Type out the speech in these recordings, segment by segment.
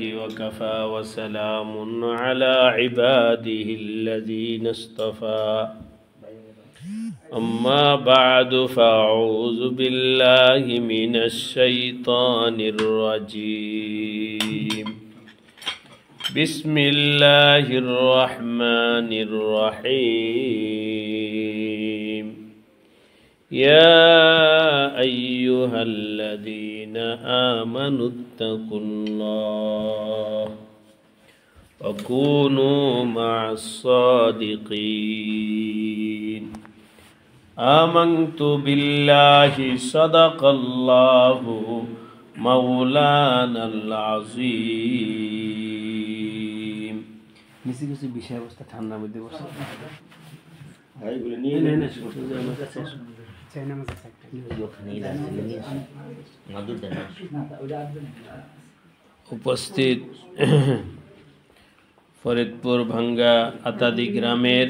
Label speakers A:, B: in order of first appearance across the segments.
A: وكفى وسلام على عباده الذين اصطفى أما بعد فأعوذ بالله من الشيطان الرجيم بسم الله الرحمن الرحيم يا أيها الذين آمنوا اتقوا الله وكونوا مع الصادقين آمنت بالله صدق الله مولانا العظيم
B: নিচে কিছু বিষয় অবস্থা ঠান্ডার মধ্যে বসে
A: উপস্থিত ফরিদপুর ভাঙ্গা আতাদি গ্রামের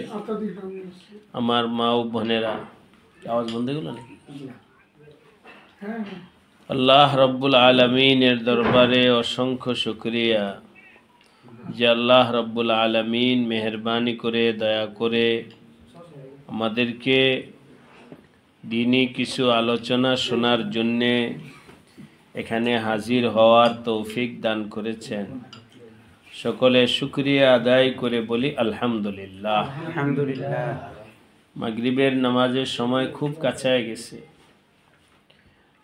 A: আমার মা ও বোনেরা, আওয়াজ বন্ধ হলো নাকি? আল্লাহ রব্বুল আলমিনের দরবারে অসংখ্য শুকরিয়া যে আল্লাহ রব্বুল আলমিন মেহরবানি করে দয়া করে আমাদেরকে দিনী কিছু আলোচনা শোনার জন্যে এখানে হাজির হওয়ার তৌফিক দান করেছেন। সকলে শুকরিয়া আদায় করে বলি আলহামদুলিল্লাহ।
B: আলহামদুলিল্লাহ।
A: মাগরিবের নামাজের সময় খুব কাছে গেছে।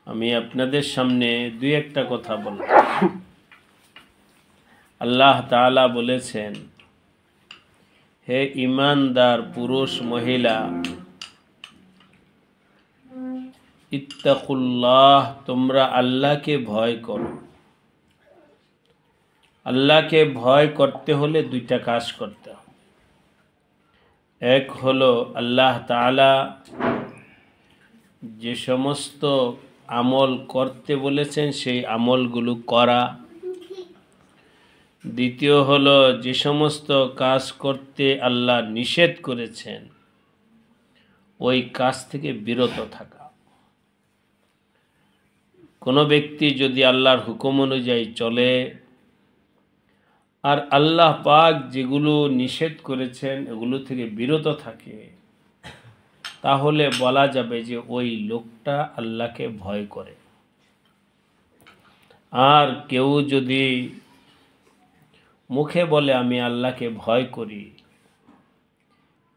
A: আমি আপনাদের সামনে দুই একটা কথা বলব। আল্লাহ তাআলা বলেছেন, হে ঈমানদার পুরুষ মহিলা, ইত্তাকুল্লাহ, তোমরা আল্লাহকে ভয় করো। আল্লাহকে ভয় করতে হলে দুইটা কাজ করতে হবে। এক হলো আল্লাহ তাআলা যে সমস্ত আমল করতে বলেছেন সেই আমলগুলো করা। দ্বিতীয় হলো যে সমস্ত কাজ করতে আল্লাহ নিষেধ করেছেন ওই কাজ থেকে বিরত থাকা। কোনো ব্যক্তি যদি আল্লাহর হুকুম অনুযায়ী চলে আর আল্লাহ পাক যেগুলো নিষেধ করেছেন এগুলো থেকে বিরত থাকে, তাহলে বলা যাবে যে ওই লোকটা আল্লাহকে ভয় করে। আর কেউ যদি মুখে বলে আমি আল্লাহকে ভয় করি,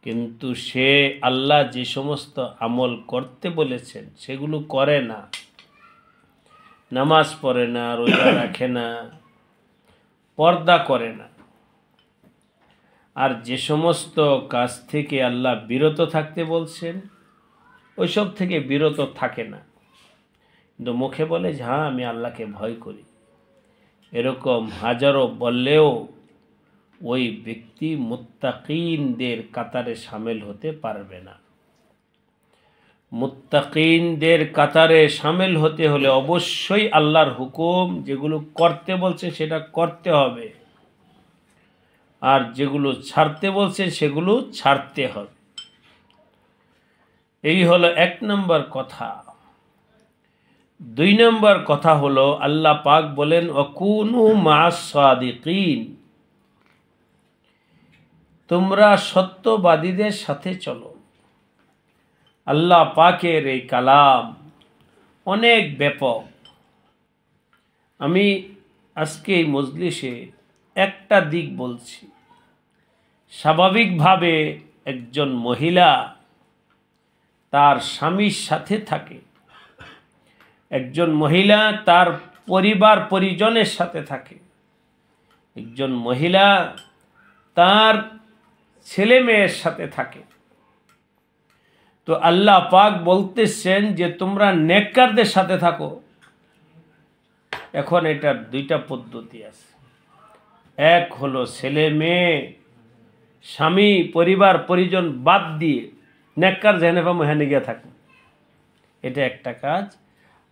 A: কিন্তু সে আল্লাহ যে সমস্ত আমল করতে বলেছেন সেগুলো করে না, নামাজ পড়ে না, রোজা রাখে না, পর্দা করে না, আর যে সমস্ত কাজ থেকে আল্লাহ বিরত থাকতে বলছেন ওইসব থেকে বিরত থাকে না, কিন্তু মুখে বলে যে হ্যাঁ আমি আল্লাহকে ভয় করি, এরকম হাজারো বললেও ওই ব্যক্তি মুত্তাকিনদের কাতারে শামিল হতে পারবে না। মুত্তাকিনদের কাতারে শামিল হতে হলে অবশ্যই আল্লাহর হুকুম যেগুলো করতে বলছে সেটা করতে হবে, আর যেগুলো ছাড়তে বলছে সেগুলো ছাড়তে হবে। এই হলো এক নম্বর কথা। দুই নম্বর কথা হলো আল্লাহ পাক বলেন ওয়াকুনু মা'আস সাদিকিন, তোমরা সত্যবাদীদের সাথে চলো। আল্লাহ পাকের এই কালাম অনেক ব্যাপক। আমি আজকে এই মজলিসে একটা দিক বলছি। স্বাভাবিকভাবে একজন মহিলা তার স্বামীর সাথে থাকে, একজন মহিলা তার পরিবার পরিজনের সাথে থাকে, একজন মহিলা তার ছেলে মেয়ের সাথে থাকে। তো আল্লাহ পাক বলতেছেন যে তোমরা নেককারদের সাথে থাকো। এখন এটার দুইটা পদ্ধতি আছে। এক হলো ছেলে মেয়ে স্বামী পরিবার পরিজন বাদ দিয়ে নেককার যেখানে পাবো হেনে গিয়ে থাকো, এটা একটা কাজ।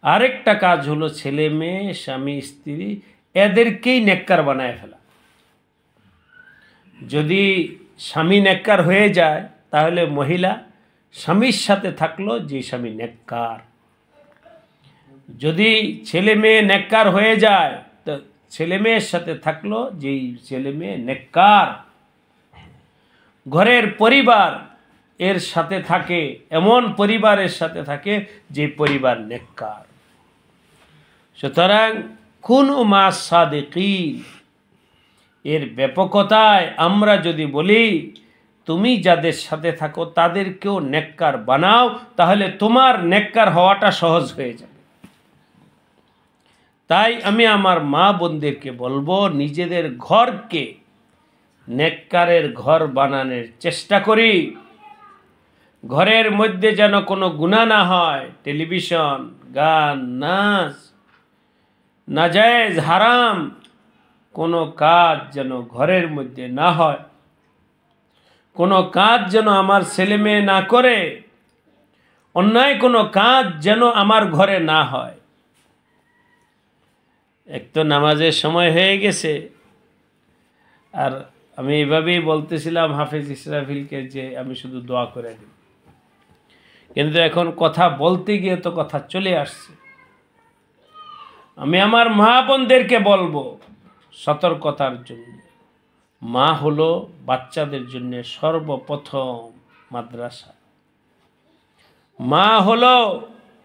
A: আরেকটা কাজ হলো ছেলে মেয়ে স্বামী স্ত্রী এদেরকেই নেককার বানায় ফেলা। যদি স্বামী নেককার হয়ে যায় তাহলে মহিলা স্বামীর সাথে থাকলো যে স্বামী নেককার। যদি ছেলে মেয়ে নেককার হয়ে যায় তো ছেলে মেয়ের সাথে থাকলো যেই ছেলে মেয়ে নেককার, ঘরের পরিবার এর সাথে থাকে, এমন পরিবারের সাথে থাকে যে পরিবার নেককার। সুতরাং কুনু মা সাদিকিন, এর ব্যাপকতায় আমরা যদি বলি তুমি যাদের সাথে থাকো তাদেরকেও নেককার বানাও, তাহলে তোমার নেককার হওয়াটা সহজ হয়ে যাবে। তাই আমি আমার মা বোনদেরকে বলবো, নিজেদের ঘরকে নেককারের ঘর বানানোর চেষ্টা করি। ঘরের মধ্যে যেন কোনো গুনাহ না হয়, টেলিভিশন, গান, নাচ, নাজায়েজ, হারাম কোনো কাজ যেন ঘরের মধ্যে না হয়। কোনো কাজ যেন আমার ছেলে মেয়ে না করে, অন্যায় কোনো কাজ যেন আমার ঘরে না হয়। এক তো নামাজের সময় হয়ে গেছে, আর আমি এভাবেই বলতেছিলাম হাফেজ ইসরাফিলকে যে আমি শুধু দোয়া করে দিই, কিন্তু এখন কথা বলতে গিয়ে তো কথা চলে আসছে। আমি আমার মা বোনদেরকে বলবো সতর্কতার জন্য। মা হলো বাচ্চাদের জন্য সর্বপ্রথম মাদ্রাসা। মা হলো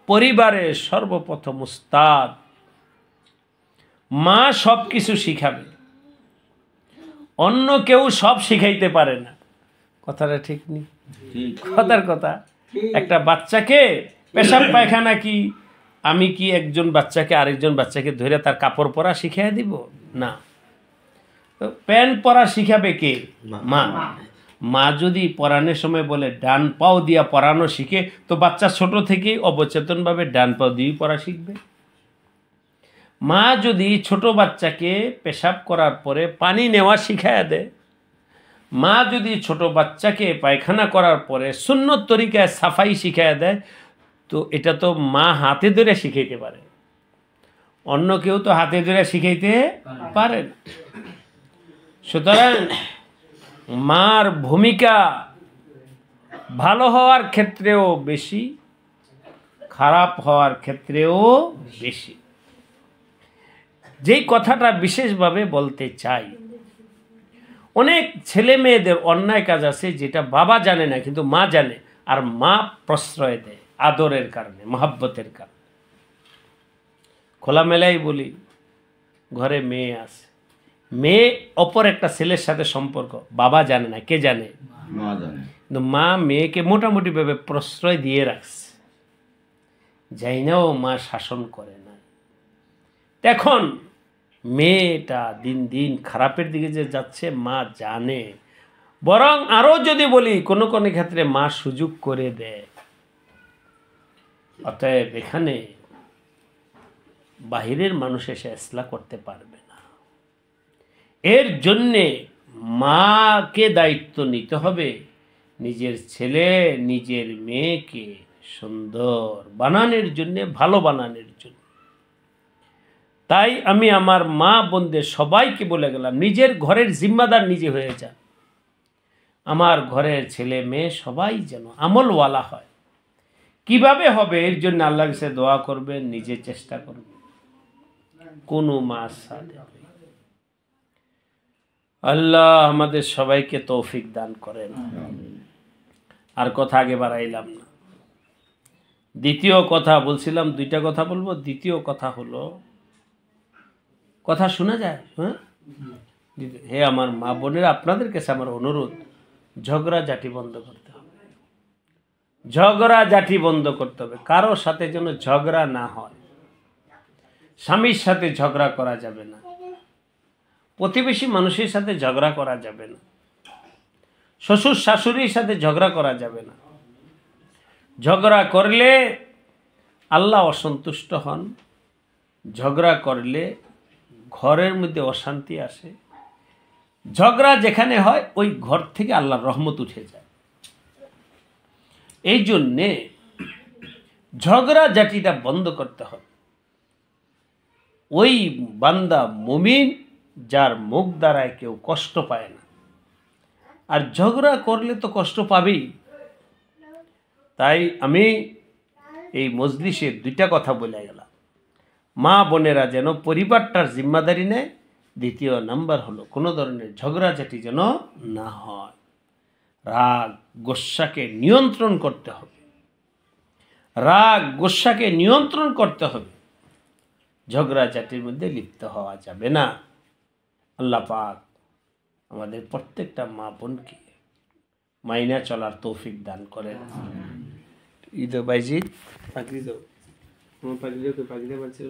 A: পরিবারের সর্বপ্রথম উস্তাদ। মা সব কিছু শিখাবে, অন্য কেউ সব শিখাইতে পারে না। কথাটা ঠিক নেই? কথার কথা। একটা বাচ্চাকে পেশাব পায়খানা কি আমি কি একজন বাচ্চাকে আরেকজন বাচ্চাকে ধরে তার কাপড় পরা শিখিয়ে দিব? না। প্যান্ট পরা শিখাবে কে? মা। মা যদি পরানোর সময় বলে ডান পাও দিয়া পরানো শিখে, তো বাচ্চা ছোট থেকেই অবচেতনভাবে ডান পাও দিয়েই পড়া শিখবে। মা যদি ছোট বাচ্চাকে পেশাব করার পরে পানি নেওয়া শিখাইয়া দেয়, মা যদি ছোট বাচ্চাকে পায়খানা করার পরে সুন্নত তরিকায় সাফাই শিখাইয়া দেয়, তো এটা তো মা হাতে ধরে শিখাইতে পারে, অন্য কেউ তো হাতে ধরে শিখাইতে পারে না। সুতরাং মার ভূমিকা ভালো হওয়ার ক্ষেত্রেও বেশি, খারাপ হওয়ার ক্ষেত্রেও বেশি। যেই কথাটা বিশেষভাবে বলতে চাই, অনেক ছেলে মেয়েদের অন্যায় কাজ আছে যেটা বাবা জানে না কিন্তু মা জানে, আর মা প্রশ্রয় দেয় আদরের কারণে, মহাব্বতের কারণে। খোলামেলাই বলি, ঘরে মেয়ে আছে, মেয়ে অপর একটা ছেলের সাথে সম্পর্ক, বাবা জানে না, কে জানে?
C: মা জানে।
A: কিন্তু মা মেয়েকে মোটামুটিভাবে প্রশ্রয় দিয়ে রাখছে, যাই নাও মা শাসন করে না। এখন মেয়েটা দিন দিন খারাপের দিকে যে যাচ্ছে মা জানে, বরং আরও যদি বলি কোনো কোনো ক্ষেত্রে মা সুযোগ করে দেয়। অতএব এখানে বাহিরের মানুষ এসে ইসলাহ করতে পারবে না। এর জন্যে মাকে দায়িত্ব নিতে হবে নিজের ছেলে নিজের মেয়েকে সুন্দর বানানোর জন্যে, ভালো বানানোর জন্য। তাই আমি আমার মা বোনদের সবাইকে বলে গেলাম, নিজের ঘরের জিম্মাদার নিজে হয়ে যান। আমার ঘরের ছেলে মেয়ে সবাই যেন আমলওয়ালা হয়। কিভাবে হবে এর জন্য আল্লাহর কাছে দোয়া করবেন, নিজে চেষ্টা করবেন। কোনো মা সাথে আল্লাহ আমাদের সবাইকে তৌফিক দান করেন। আর কথা আগে বাড়াইলাম না। দ্বিতীয় কথা বলছিলাম, দুইটা কথা বলবো। দ্বিতীয় কথা হলো, কথা শোনা যায়? হ্যাঁ, হে আমার মা বোনেরা, আপনাদের কাছে আমার অনুরোধ, ঝগড়াঝাটি বন্ধ করতে হবে। ঝগড়াঝাটি বন্ধ করতে হবে, কারোর সাথে যেন ঝগড়া না হয়। স্বামীর সাথে ঝগড়া করা যাবে না, প্রতিবেশী মানুষের সাথে ঝগড়া করা যাবে না, শ্বশুর শাশুড়ির সাথে ঝগড়া করা যাবে না। ঝগড়া করলে আল্লাহ অসন্তুষ্ট হন, ঝগড়া করলে ঘরের মধ্যে অশান্তি আসে, ঝগড়া যেখানে হয় ওই ঘর থেকে আল্লাহর রহমত উঠে যায়। এই জন্যে ঝগড়া জাতিটা বন্ধ করতে হবে। ওই বান্দা মুমিন যার মুখ দ্বারায় কেউ কষ্ট পায় না, আর ঝগড়া করলে তো কষ্ট পাবেই। তাই আমি এই মজলিসে দুইটা কথা বলে গেলাম। মা বোনেরা যেন পরিবারটার জিম্মাদারি নেয়। দ্বিতীয় নাম্বার হলো কোনো ধরনের ঝগড়াঝাটি যেন না হয়। রাগ গোস্বাকে নিয়ন্ত্রণ করতে হবে, রাগ গোস্বাকে নিয়ন্ত্রণ করতে হবে। ঝগড়াঝাটির মধ্যে লিপ্ত হওয়া যাবে না। আল্লাহ পাক আমাদের প্রত্যেকটা মা বোনকে মাইনা চলার তৌফিক দান করেন। ঈদ বাইজি পাগড়ি দাও, আমার পাগড়ি পাগড়ি পারছিল।